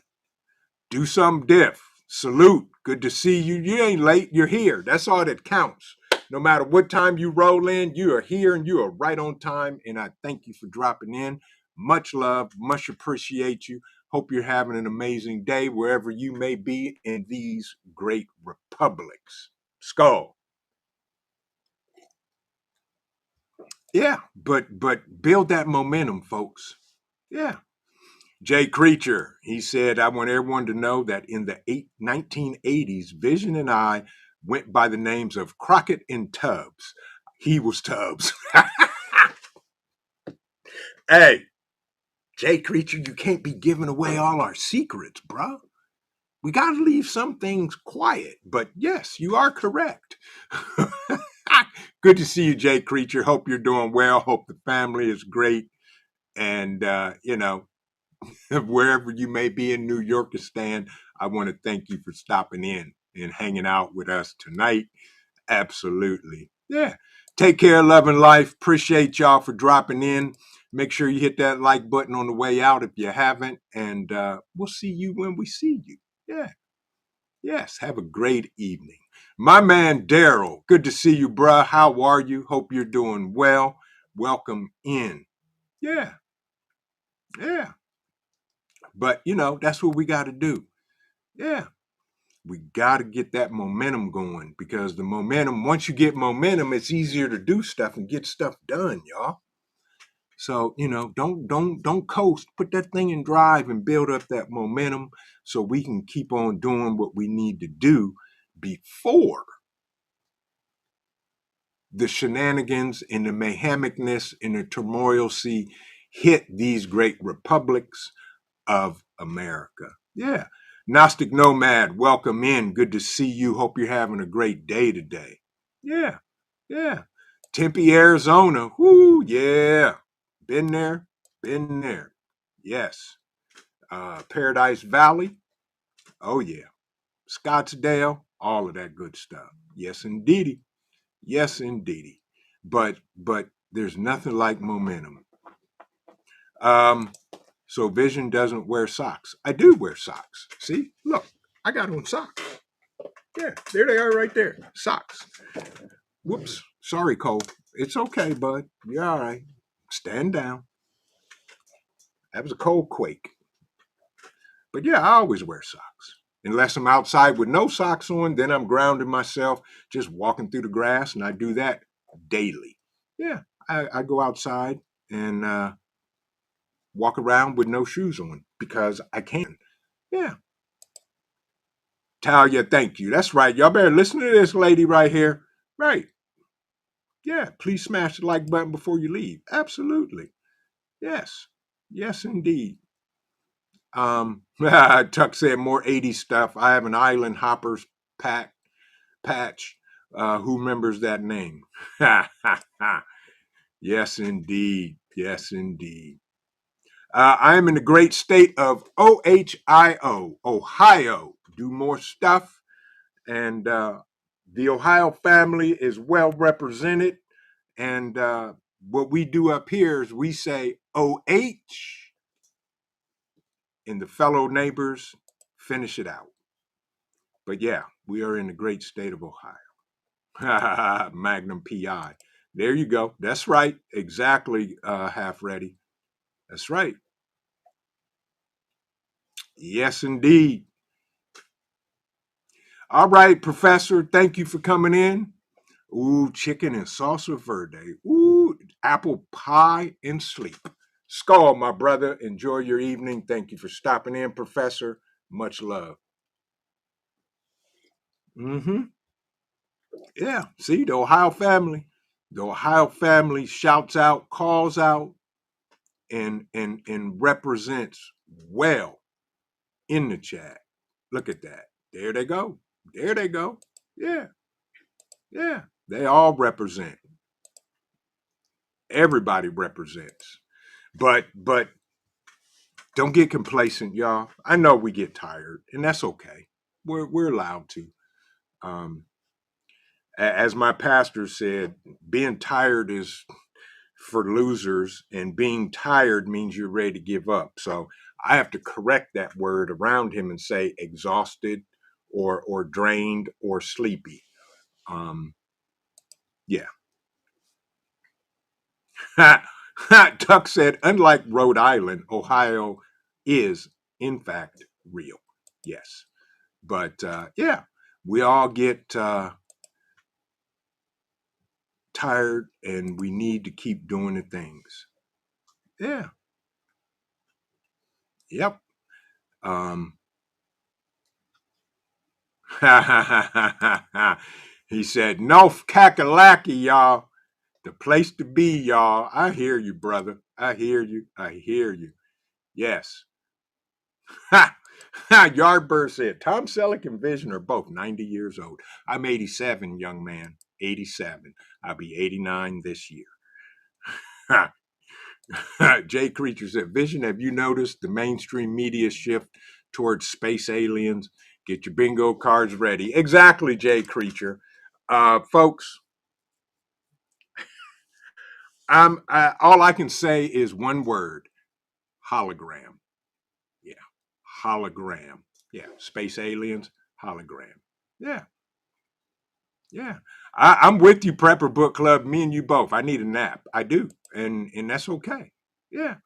Do some diff. Salute. Good to see you. You ain't late. You're here. That's all that counts. No matter what time you roll in, you are here and you are right on time. And I thank you for dropping in. Much love. Much appreciate you. Hope you're having an amazing day wherever you may be in these great republics. Skull. Yeah, but build that momentum, folks. Yeah. Jay Creature, he said, I want everyone to know that in the 1980s, Vision and I went by the names of Crockett and Tubbs. He was Tubbs. Hey, Jay Creature, you can't be giving away all our secrets, bro. we got to leave some things quiet. But yes, you are correct. Good to see you, Jay Creature. Hope you're doing well. Hope the family is great. And, wherever you may be in New Yorkistan, I want to thank you for stopping in and hanging out with us tonight. Absolutely. Yeah. Take care, love and life. Appreciate y'all for dropping in. Make sure you hit that like button on the way out if you haven't. And we'll see you when we see you. Yeah. Yes. Have a great evening. My man, Daryl. Good to see you, bruh. How are you? Hope you're doing well. Welcome in. Yeah. Yeah. But, that's what we got to do. Yeah. We got to get that momentum going, because the momentum, once you get momentum, it's easier to do stuff and get stuff done, y'all. So, don't coast. Put that thing in drive and build up that momentum so we can keep on doing what we need to do before the shenanigans and the mayhemicness and the turmoil hit these great republics of America. Yeah. Gnostic Nomad, welcome in. Good to see you. Hope you're having a great day today. Yeah. Yeah. Tempe, Arizona. Whoo, yeah. Been there. Been there. Yes. Paradise Valley. Oh, yeah. Scottsdale. All of that good stuff. Yes, indeedy. Yes, indeedy. But there's nothing like momentum. So Vision doesn't wear socks. I do wear socks. See, look, I got on socks. Yeah, there they are right there. Socks. Whoops. Sorry, Cole. It's okay, bud. You're all right. Stand down. That was a cold quake. But yeah, I always wear socks. Unless I'm outside with no socks on, then I'm grounding myself, just walking through the grass, and I do that daily. Yeah, I go outside and walk around with no shoes on because I can. Yeah. Talia, thank you. That's right. Y'all better listen to this lady right here. Right. Yeah. Please smash the like button before you leave. Absolutely. Yes. Yes, indeed. Tuck said more 80s stuff. I have an Island Hoppers patch. Who remembers that name? Yes, indeed. Yes, indeed. I am in the great state of Ohio. Do more stuff. And the Ohio family is well represented. And what we do up here is we say OH, and the fellow neighbors finish it out. But yeah, we are in the great state of Ohio. Magnum PI. There you go. That's right. Exactly, half ready. That's right. Yes, indeed. All right, Professor. Thank you for coming in. Ooh, chicken and salsa verde. Ooh, apple pie and sleep. Skull, my brother. Enjoy your evening. Thank you for stopping in, Professor. Much love. Mm-hmm. Yeah. See, the Ohio family. The Ohio family shouts out, calls out, and represents well in the chat. Look at that. There they go. There they go. Yeah. Yeah. They all represent. Everybody represents. But don't get complacent, y'all. I know we get tired, and that's okay. We're allowed to. Um, as my pastor said, being tired is for losers, and being tired means you're ready to give up. So I have to correct that word around him and say exhausted, or drained, or sleepy. Um, yeah. Tuck said, unlike Rhode Island, Ohio is in fact real. Yes. But yeah, we all get tired, and we need to keep doing the things. Yeah. Yep. Um, he said, no kakalaki, y'all. The place to be, y'all. I hear you, brother. I hear you. I hear you. Yes. Yardbird said, Tom Selleck and Vision are both 90 years old. I'm 87, young man. 87. I'll be 89 this year. Jay Creature said, Vision, have you noticed the mainstream media shift towards space aliens? Get your bingo cards ready. Exactly, Jay Creature. Folks, all I can say is one word: hologram. Yeah, hologram. Yeah, space aliens, hologram. Yeah, yeah. I'm with you, Prepper Book Club. Me and you both. I need a nap. I do, and that's okay. Yeah,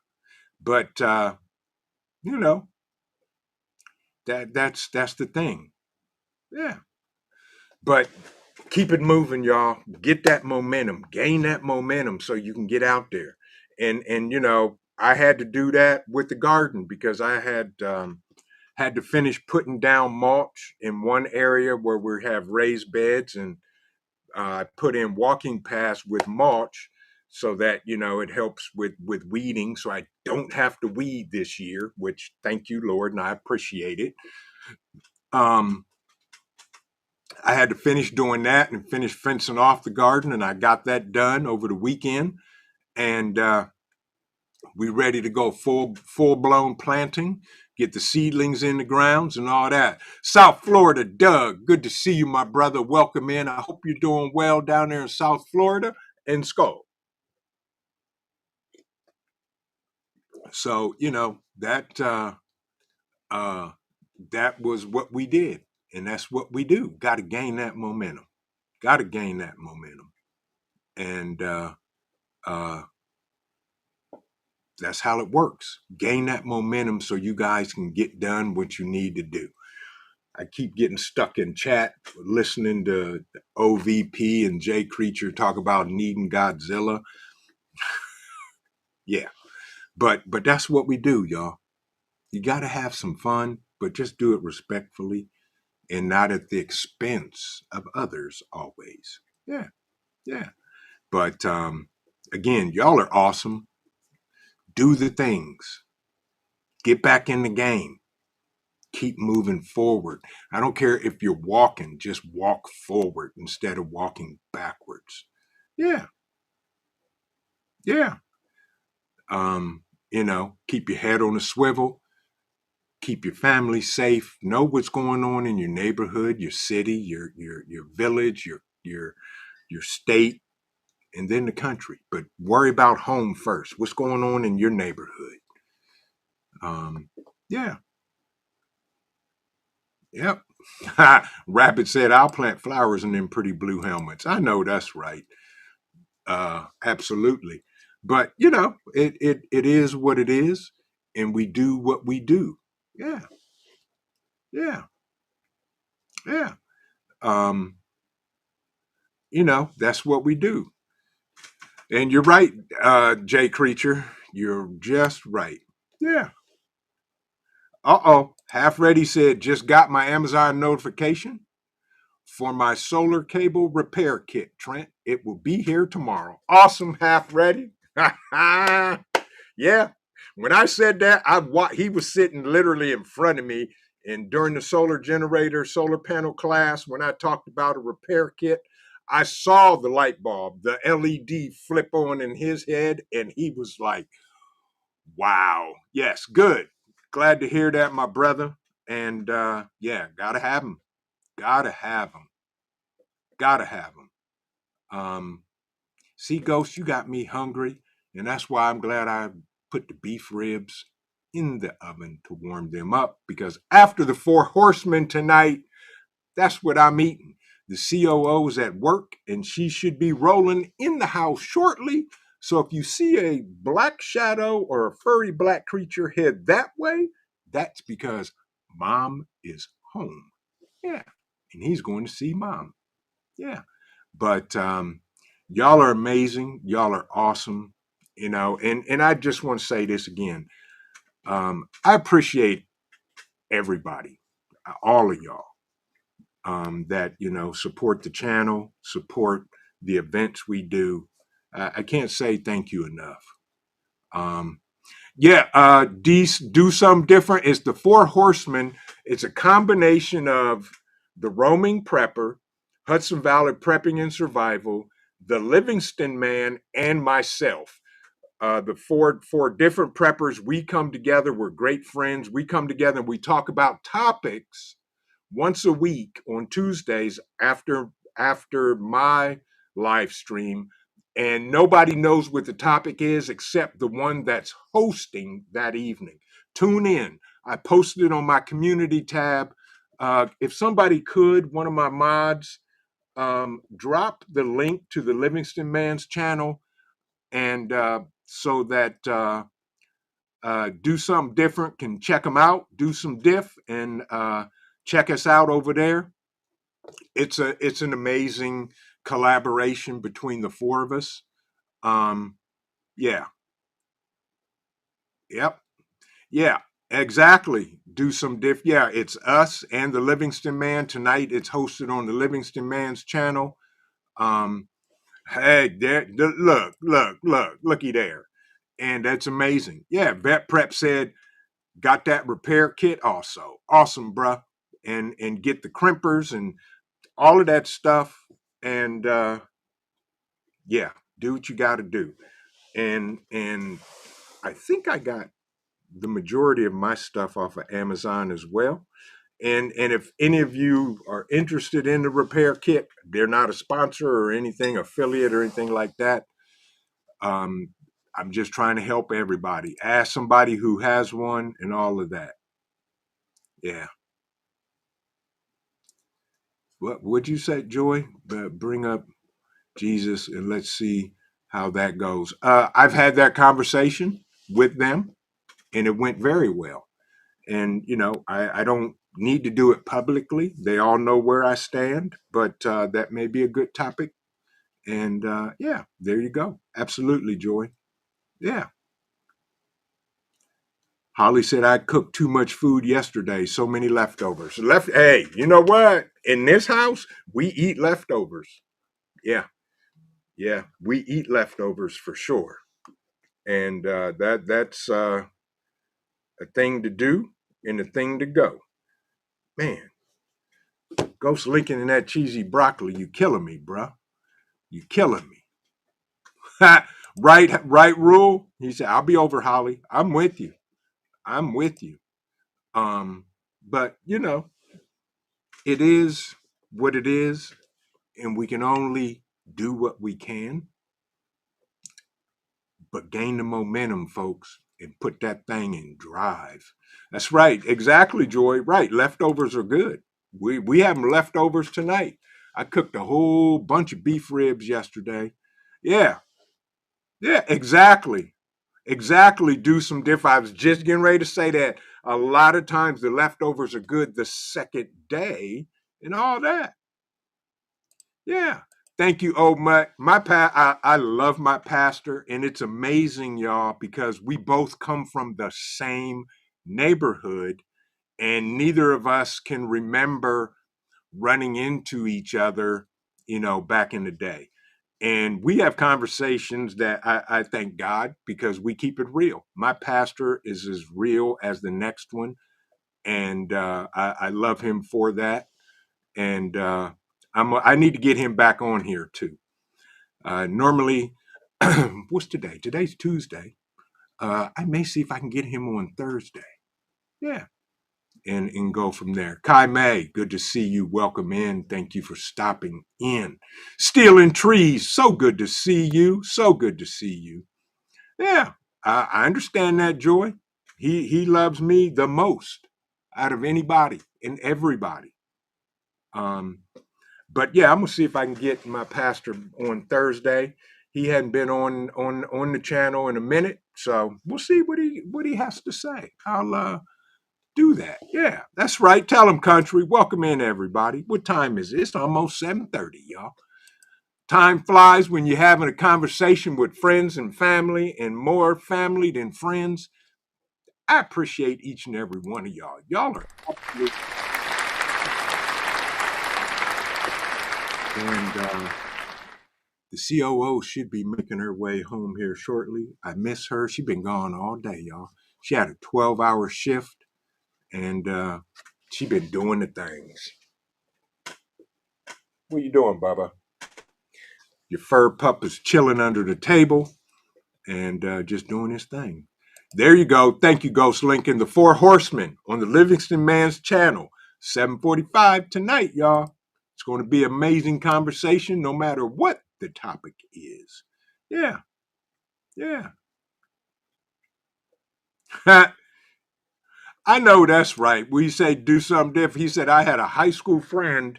but you know that's the thing. Yeah, but keep it moving, y'all. Get that momentum. Gain that momentum so you can get out there. And I had to do that with the garden because I had to finish putting down mulch in one area where we have raised beds, and I put in walking paths with mulch so that it helps with weeding, so I don't have to weed this year. Which, thank you, Lord, and I appreciate it. Um, I had to finish doing that and finish fencing off the garden, and I got that done over the weekend. And we ready to go full blown planting, get the seedlings in the grounds and all that. South Florida, Doug, good to see you, my brother. Welcome in. I hope you're doing well down there in South Florida and Skull. So that was what we did, and that's what we do. Got to gain that momentum. Got to gain that momentum, and that's how it works. Gain that momentum so you guys can get done what you need to do. I keep getting stuck in chat, listening to OVP and Jay Creature talk about needing Godzilla. Yeah, but that's what we do, y'all. You got to have some fun, but just do it respectfully and not at the expense of others always. Yeah, yeah. But again, y'all are awesome. Do the things. Get back in the game. Keep moving forward. I don't care if you're walking, just walk forward instead of walking backwards. Yeah, yeah. Keep your head on a swivel, keep your family safe, know what's going on in your neighborhood, your city, your village, your state, and then the country. But worry about home first. What's going on in your neighborhood? Yeah. Yep. Rabbit said, I'll plant flowers in them pretty blue helmets. I know that's right. Absolutely. But it is what it is, and we do what we do. Yeah, yeah, yeah. Um, that's what we do. And you're right, Jay Creature. You're just right. Yeah. Uh-oh. Half Ready said, just got my Amazon notification for my solar cable repair kit, Trent. It will be here tomorrow. Awesome, Half Ready. Yeah. When I said that, he was sitting literally in front of me. And during the solar panel class, when I talked about a repair kit, I saw the light bulb, the LED flip on in his head, and he was like, wow. Yes, good. Glad to hear that, my brother. And yeah, gotta have him. Gotta have him. Gotta have him. See, Ghost, you got me hungry, and that's why I'm glad I put the beef ribs in the oven to warm them up, because after the Four Horsemen tonight, that's what I'm eating. The COO is at work, and she should be rolling in the house shortly. So if you see a black shadow or a furry black creature head that way, that's because mom is home. Yeah, and he's going to see mom. Yeah. But y'all are amazing. Y'all are awesome. And I just want to say this again. I appreciate everybody, all of y'all, that support the channel, support the events we do. I can't say thank you enough. Um, Yeah, do something different. It's the Four Horsemen. It's a combination of the Roaming Prepper, Hudson Valley Prepping and Survival, the Livingston Man, and myself. The four different preppers. We come together. We're great friends. We come together and we talk about topics once a week on Tuesdays after my live stream, and nobody knows what the topic is except the one that's hosting that evening. Tune in. I posted it on my community tab. If somebody could, one of my mods, drop the link to the Livingston Man's channel, and so that do something different can check them out, do some diff, and check us out over there. It's an amazing collaboration between the four of us. Um, yeah, yep, yeah, exactly. Do some diff. Yeah, it's us and the Livingston Man tonight. It's hosted on the Livingston Man's channel. Um, hey, looky there, and that's amazing. Yeah, Vet Prep said got that repair kit also. Awesome, bruh. And get the crimpers and all of that stuff. And yeah, do what you got to do. And I think I got the majority of my stuff off of Amazon as well. And if any of you are interested in the repair kit, they're not a sponsor or anything, affiliate or anything like that. I'm just trying to help everybody. Ask somebody who has one and all of that. Yeah. What would you say, Joy? Bring up Jesus and let's see how that goes. I've had that conversation with them and it went very well. And, I don't need to do it publicly. They all know where I stand, but that may be a good topic. And yeah, there you go. Absolutely, Joy. Yeah. Holly said I cooked too much food yesterday. So many leftovers. Hey, you know what? In this house, we eat leftovers. Yeah. Yeah, we eat leftovers for sure, and that's a thing to do and a thing to go. Man, Ghost Lincoln and that cheesy broccoli, you killing me, bruh. You killing me. Right, Rule. He said, "I'll be over, Holly. I'm with you. I'm with you." But it is what it is, and we can only do what we can. But gain the momentum, folks, and put that thing in drive. That's right. Exactly, Joy. Right. Leftovers are good. We have them leftovers tonight. I cooked a whole bunch of beef ribs yesterday. Yeah. Yeah, exactly. Exactly. Do some different. I was just getting ready to say that a lot of times the leftovers are good the second day and all that. Yeah. Thank you, oh I love my pastor, and it's amazing, y'all, because we both come from the same neighborhood, and neither of us can remember running into each other, back in the day. And we have conversations that I thank God because we keep it real. My pastor is as real as the next one, and I love him for that. And I need to get him back on here too. Normally, what's today? Today's Tuesday. I may see if I can get him on Thursday. Yeah. And go from there. Kai May, good to see you. Welcome in. Thank you for stopping in. Stealing Trees, so good to see you. So good to see you. Yeah, I understand that, Joy. He loves me the most out of anybody and everybody. Um, but yeah, I'm gonna see if I can get my pastor on Thursday. He hadn't been on the channel in a minute, so we'll see what he has to say. I'll do that. Yeah, that's right. Tell him, country. Welcome in, everybody. What time is it? It's almost 7:30, y'all. Time flies when you're having a conversation with friends and family, and more family than friends. I appreciate each and every one of y'all. Y'all are absolutely. And The COO should be making her way home here shortly. I miss her. She's been gone all day, y'all. She had a 12-hour shift, and she been doing the things. What you doing, Bubba? Your fur pup is chilling under the table and just doing his thing. There you go. Thank you, Ghost Lincoln. The Four Horsemen on the Livingston Man's channel. 7:45 tonight, y'all. It's going to be an amazing conversation no matter what the topic is. Yeah. I know that's right. We say do something different. He said, I had a high school friend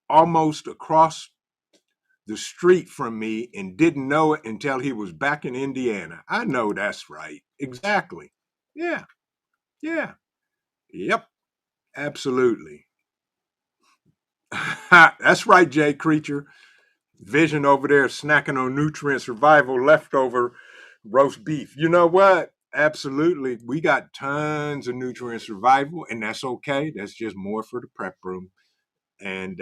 almost across the street from me and didn't know it until he was back in Indiana. I know that's right. Exactly. Yeah. Yep. Absolutely. That's right, Jay Creature. Vision over there snacking on nutrient survival leftover roast beef. You know what? Absolutely. We got tons of nutrient survival, and that's okay. That's just more for the prep room. And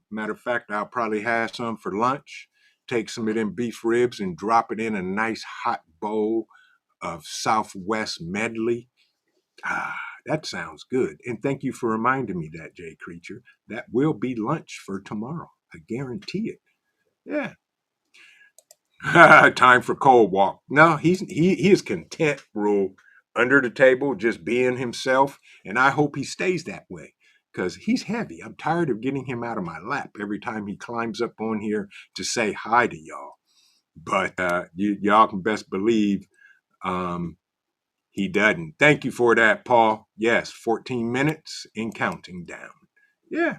matter of fact, I'll probably have some for lunch. Take some of them beef ribs and drop it in a nice hot bowl of Southwest medley. That sounds good. And thank you for reminding me that, Jay Creature. That will be lunch for tomorrow. I guarantee it. Yeah. Time for cold walk. No, he is content, Rule, under the table, just being himself. And I hope he stays that way because he's heavy. I'm tired of getting him out of my lap every time he climbs up on here to say hi to y'all. But y'all can best believe he doesn't. Thank you for that, Paul. Yes, 14 minutes and counting down. Yeah.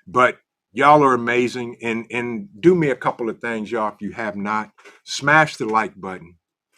But y'all are amazing. And do me a couple of things, y'all, if you have not. Smash the like button,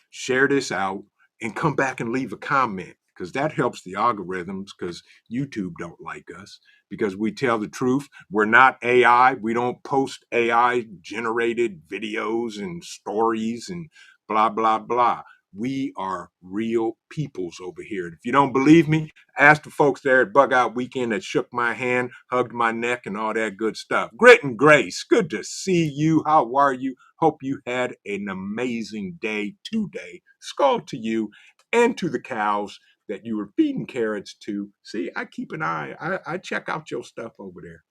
share this out, and come back and leave a comment because that helps the algorithms because YouTube don't like us because we tell the truth. We're not AI. We don't post AI generated videos and stories and blah, blah, blah. We are real peoples over here. And if you don't believe me, ask the folks there at Bug Out Weekend that shook my hand, hugged my neck, and all that good stuff. Grit and Grace, good to see you. How are you? Hope you had an amazing day today. Skull to you and to the cows that you were feeding carrots to. See, I keep an eye. I check out your stuff over there.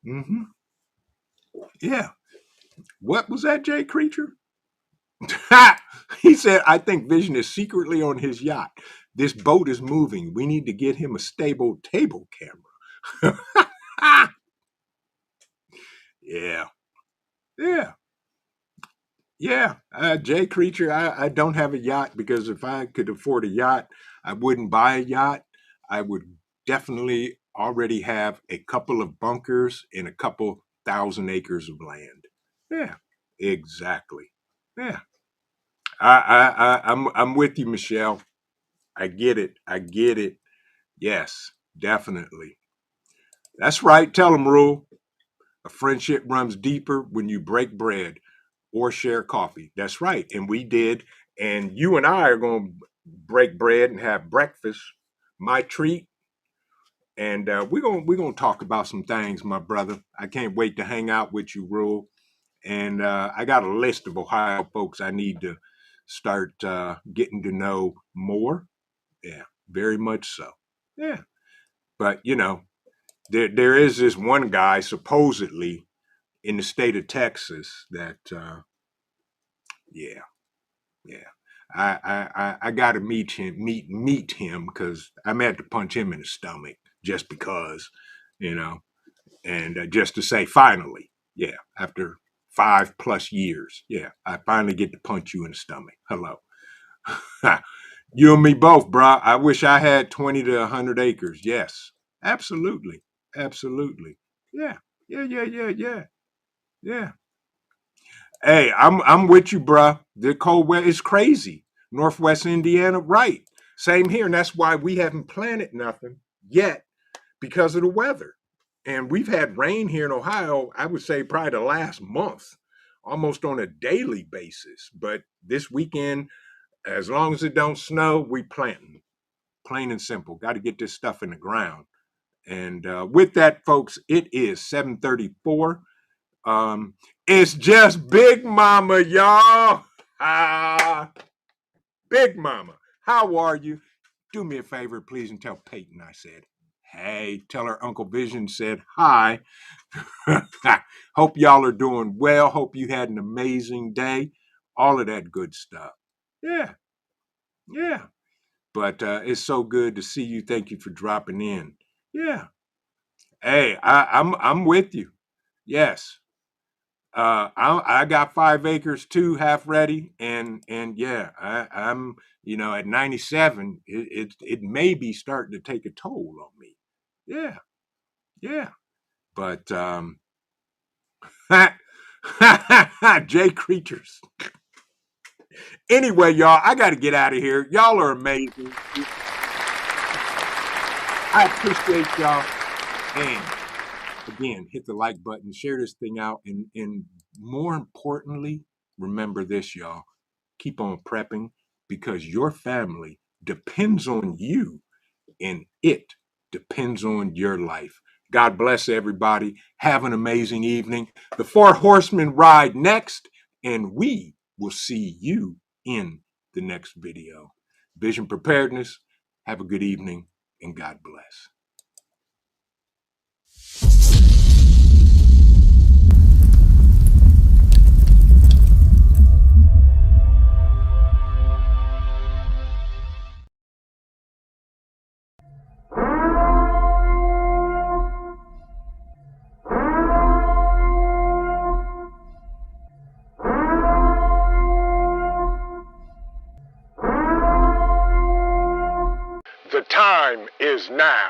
Mm-hmm. Yeah. What was that, Jay Creature? He said, I think Vision is secretly on his yacht. This boat is moving. We need to get him a stable table camera. Yeah. Jay Creature, I don't have a yacht because if I could afford a yacht, I wouldn't buy a yacht. I would definitely already have a couple of bunkers and a couple thousand acres of land. Yeah, exactly. Yeah. I'm with you, Michelle. I get it. Yes, definitely. That's right. Tell them, Rule. A friendship runs deeper when you break bread or share coffee. That's right. And we did. And you and I are going to break bread and have breakfast. My treat. And we're gonna talk about some things, my brother. I can't wait to hang out with you, Rule. And I got a list of Ohio folks I need to start getting to know more. Yeah, very much so. Yeah, but there is this one guy supposedly in the state of Texas that yeah yeah I got to meet him because I'm had to punch him in the stomach just because you know and just to say finally after 5+ years I finally get to punch you in the stomach. Hello. You and me both, brah. I wish I had 20 to 100 acres. Yes, absolutely. Yeah. Yeah. Hey, I'm with you, bruh. The cold weather is crazy. Northwest Indiana, right? Same here, and that's why we haven't planted nothing yet because of the weather. And we've had rain here in Ohio. I would say probably the last month, almost on a daily basis. But this weekend, as long as it don't snow, we planting. Plain and simple. Got to get this stuff in the ground. And with that, folks, it is 7:34. It's just Big Mama, y'all. Ah, Big Mama, how are you? Do me a favor, please, and tell Peyton I said, hey, tell her Uncle Vision said hi. Hope y'all are doing well. Hope you had an amazing day. All of that good stuff. Yeah, yeah. But it's so good to see you. Thank you for dropping in. Yeah. Hey, I'm with you. Yes. I got 5 acres too, half ready, and yeah, I'm at 97. It may be starting to take a toll on me. Yeah, yeah. But J creatures. Anyway, y'all, I got to get out of here. Y'all are amazing. I appreciate y'all. And again, hit the like button, share this thing out, and more importantly, remember this, y'all. Keep on prepping because your family depends on you and it depends on your life. God bless everybody. Have an amazing evening. The Four Horsemen ride next, and we will see you in the next video. Vision Preparedness. Have a good evening, and God bless. The time is now.